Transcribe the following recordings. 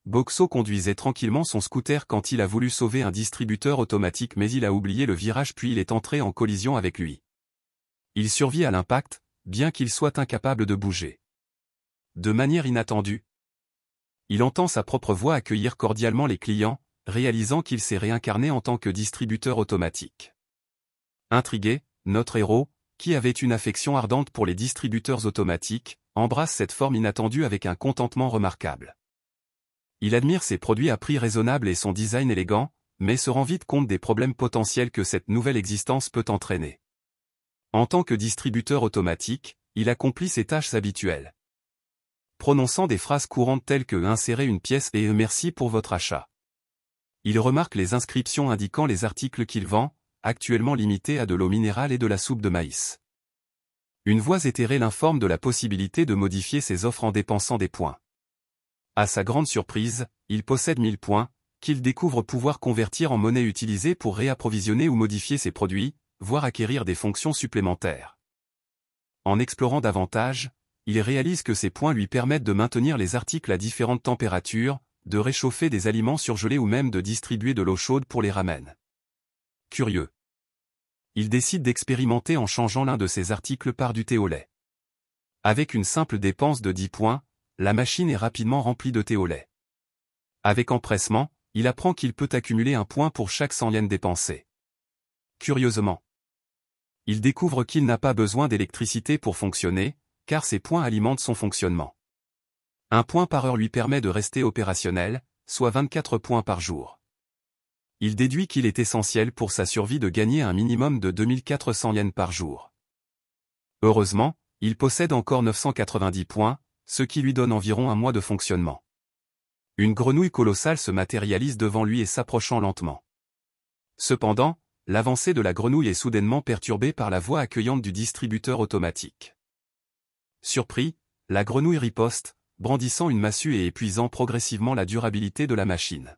Boxo conduisait tranquillement son scooter quand il a voulu sauver un distributeur automatique mais il a oublié le virage puis il est entré en collision avec lui. Il survit à l'impact, bien qu'il soit incapable de bouger. De manière inattendue, il entend sa propre voix accueillir cordialement les clients, réalisant qu'il s'est réincarné en tant que distributeur automatique. Intrigué, notre héros, qui avait une affection ardente pour les distributeurs automatiques, embrasse cette forme inattendue avec un contentement remarquable. Il admire ses produits à prix raisonnable et son design élégant, mais se rend vite compte des problèmes potentiels que cette nouvelle existence peut entraîner. En tant que distributeur automatique, il accomplit ses tâches habituelles. Prononçant des phrases courantes telles que « insérer une pièce » et « merci pour votre achat ». Il remarque les inscriptions indiquant les articles qu'il vend, actuellement limités à de l'eau minérale et de la soupe de maïs. Une voix éthérée l'informe de la possibilité de modifier ses offres en dépensant des points. À sa grande surprise, il possède 1000 points, qu'il découvre pouvoir convertir en monnaie utilisée pour réapprovisionner ou modifier ses produits, voire acquérir des fonctions supplémentaires. En explorant davantage, il réalise que ces points lui permettent de maintenir les articles à différentes températures, de réchauffer des aliments surgelés ou même de distribuer de l'eau chaude pour les ramen. Curieux. Il décide d'expérimenter en changeant l'un de ses articles par du thé au lait. Avec une simple dépense de 10 points, la machine est rapidement remplie de thé au lait. Avec empressement, il apprend qu'il peut accumuler un point pour chaque 100 yens dépensés. Curieusement, il découvre qu'il n'a pas besoin d'électricité pour fonctionner, car ces points alimentent son fonctionnement. Un point par heure lui permet de rester opérationnel, soit 24 points par jour. Il déduit qu'il est essentiel pour sa survie de gagner un minimum de 2400 yens par jour. Heureusement, il possède encore 990 points, ce qui lui donne environ un mois de fonctionnement. Une grenouille colossale se matérialise devant lui et s'approchant lentement. Cependant, l'avancée de la grenouille est soudainement perturbée par la voix accueillante du distributeur automatique. Surpris, la grenouille riposte, brandissant une massue et épuisant progressivement la durabilité de la machine.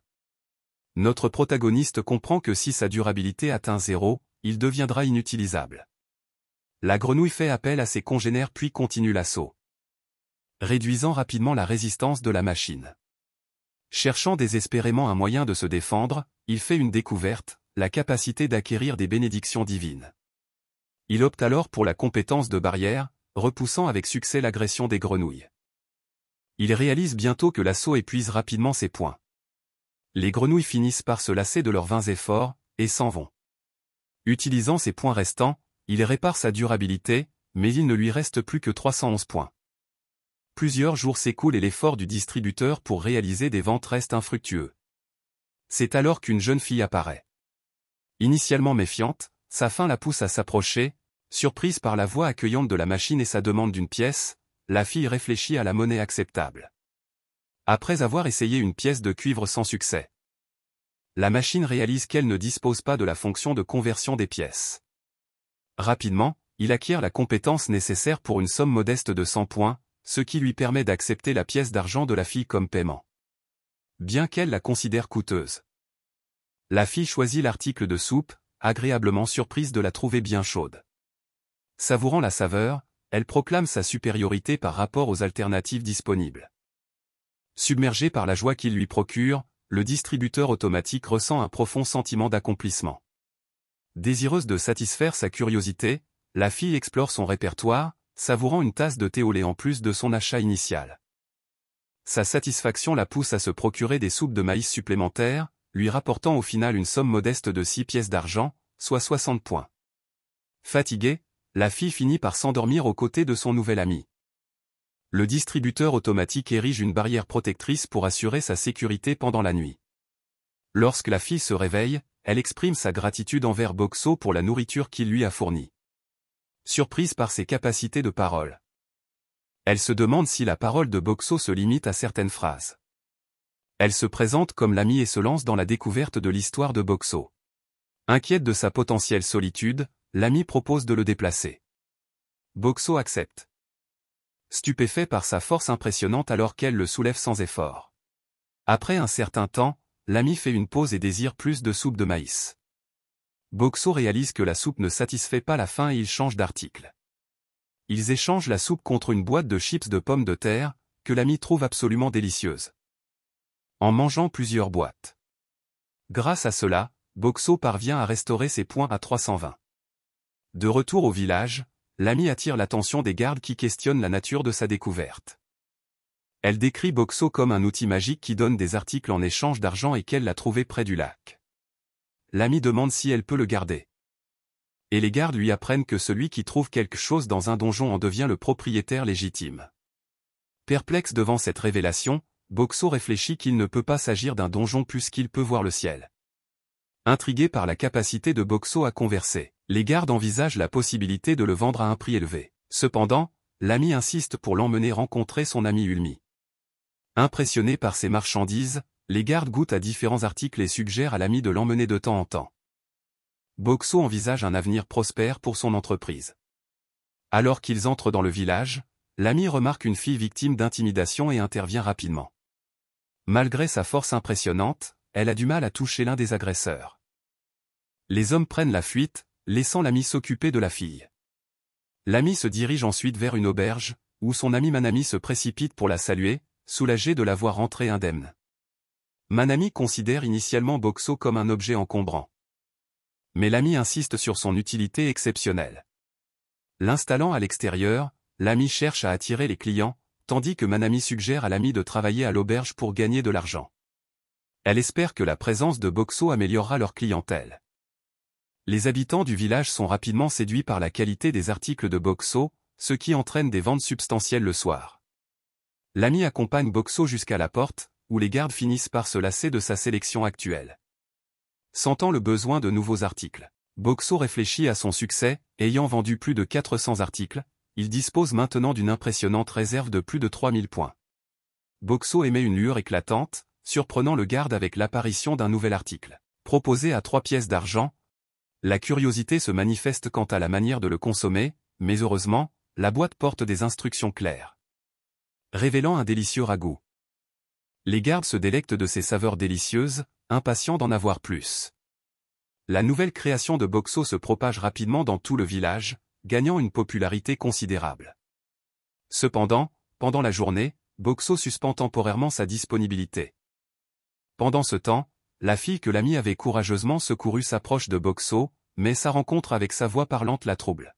Notre protagoniste comprend que si sa durabilité atteint 0, il deviendra inutilisable. La grenouille fait appel à ses congénères puis continue l'assaut, réduisant rapidement la résistance de la machine. Cherchant désespérément un moyen de se défendre, il fait une découverte, la capacité d'acquérir des bénédictions divines. Il opte alors pour la compétence de barrière, repoussant avec succès l'agression des grenouilles. Il réalise bientôt que l'assaut épuise rapidement ses points. Les grenouilles finissent par se lasser de leurs vains efforts, et s'en vont. Utilisant ses points restants, il répare sa durabilité, mais il ne lui reste plus que 311 points. Plusieurs jours s'écoulent et l'effort du distributeur pour réaliser des ventes reste infructueux. C'est alors qu'une jeune fille apparaît. Initialement méfiante, sa faim la pousse à s'approcher. Surprise par la voix accueillante de la machine et sa demande d'une pièce, la fille réfléchit à la monnaie acceptable. Après avoir essayé une pièce de cuivre sans succès, la machine réalise qu'elle ne dispose pas de la fonction de conversion des pièces. Rapidement, il acquiert la compétence nécessaire pour une somme modeste de 100 points, ce qui lui permet d'accepter la pièce d'argent de la fille comme paiement. Bien qu'elle la considère coûteuse, la fille choisit l'article de soupe, agréablement surprise de la trouver bien chaude. Savourant la saveur, elle proclame sa supériorité par rapport aux alternatives disponibles. Submergé par la joie qu'il lui procure, le distributeur automatique ressent un profond sentiment d'accomplissement. Désireuse de satisfaire sa curiosité, la fille explore son répertoire, savourant une tasse de thé au lait en plus de son achat initial. Sa satisfaction la pousse à se procurer des soupes de maïs supplémentaires, lui rapportant au final une somme modeste de 6 pièces d'argent, soit 60 points. Fatiguée, la fille finit par s'endormir aux côtés de son nouvel ami. Le distributeur automatique érige une barrière protectrice pour assurer sa sécurité pendant la nuit. Lorsque la fille se réveille, elle exprime sa gratitude envers Boxo pour la nourriture qu'il lui a fournie. Surprise par ses capacités de parole, elle se demande si la parole de Boxo se limite à certaines phrases. Elle se présente comme l'ami et se lance dans la découverte de l'histoire de Boxo. Inquiète de sa potentielle solitude, l'ami propose de le déplacer. Boxo accepte, stupéfait par sa force impressionnante alors qu'elle le soulève sans effort. Après un certain temps, l'ami fait une pause et désire plus de soupe de maïs. Boxo réalise que la soupe ne satisfait pas la faim et il change d'article. Ils échangent la soupe contre une boîte de chips de pommes de terre, que l'ami trouve absolument délicieuse. en mangeant plusieurs boîtes. Grâce à cela, Boxo parvient à restaurer ses points à 320. De retour au village, l'ami attire l'attention des gardes qui questionnent la nature de sa découverte. Elle décrit Boxo comme un outil magique qui donne des articles en échange d'argent et qu'elle l'a trouvé près du lac. L'ami demande si elle peut le garder. Et les gardes lui apprennent que celui qui trouve quelque chose dans un donjon en devient le propriétaire légitime. Perplexe devant cette révélation, Boxo réfléchit qu'il ne peut pas s'agir d'un donjon puisqu'il peut voir le ciel. Intrigué par la capacité de Boxo à converser, les gardes envisagent la possibilité de le vendre à un prix élevé. Cependant, l'ami insiste pour l'emmener rencontrer son ami Ulmi. Impressionné par ses marchandises, les gardes goûtent à différents articles et suggèrent à l'ami de l'emmener de temps en temps. Boxo envisage un avenir prospère pour son entreprise. Alors qu'ils entrent dans le village, l'ami remarque une fille victime d'intimidation et intervient rapidement. Malgré sa force impressionnante, elle a du mal à toucher l'un des agresseurs. Les hommes prennent la fuite, laissant l'ami s'occuper de la fille. L'ami se dirige ensuite vers une auberge, où son ami Manami se précipite pour la saluer, soulagé de la voir rentrer indemne. Manami considère initialement Boxo comme un objet encombrant. Mais l'ami insiste sur son utilité exceptionnelle. L'installant à l'extérieur, l'ami cherche à attirer les clients, tandis que Manami suggère à l'ami de travailler à l'auberge pour gagner de l'argent. Elle espère que la présence de Boxo améliorera leur clientèle. Les habitants du village sont rapidement séduits par la qualité des articles de Boxo, ce qui entraîne des ventes substantielles le soir. L'ami accompagne Boxo jusqu'à la porte, où les gardes finissent par se lasser de sa sélection actuelle. Sentant le besoin de nouveaux articles, Boxo réfléchit à son succès, ayant vendu plus de 400 articles, il dispose maintenant d'une impressionnante réserve de plus de 3000 points. Boxo émet une lueur éclatante, surprenant le garde avec l'apparition d'un nouvel article. Proposé à 3 pièces d'argent, la curiosité se manifeste quant à la manière de le consommer, mais heureusement, la boîte porte des instructions claires, révélant un délicieux ragoût. Les gardes se délectent de ces saveurs délicieuses, impatients d'en avoir plus. La nouvelle création de Boxo se propage rapidement dans tout le village, gagnant une popularité considérable. Cependant, pendant la journée, Boxo suspend temporairement sa disponibilité. Pendant ce temps, la fille que l'ami avait courageusement secourue s'approche de Boxo, mais sa rencontre avec sa voix parlante la trouble.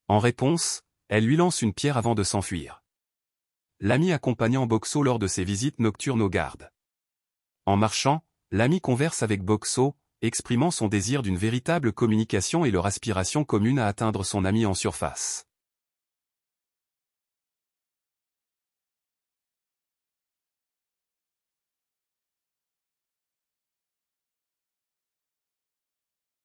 En réponse, elle lui lance une pierre avant de s'enfuir. L'ami accompagnant Boxo lors de ses visites nocturnes aux gardes. En marchant, l'ami converse avec Boxo, exprimant son désir d'une véritable communication et leur aspiration commune à atteindre son ami en surface.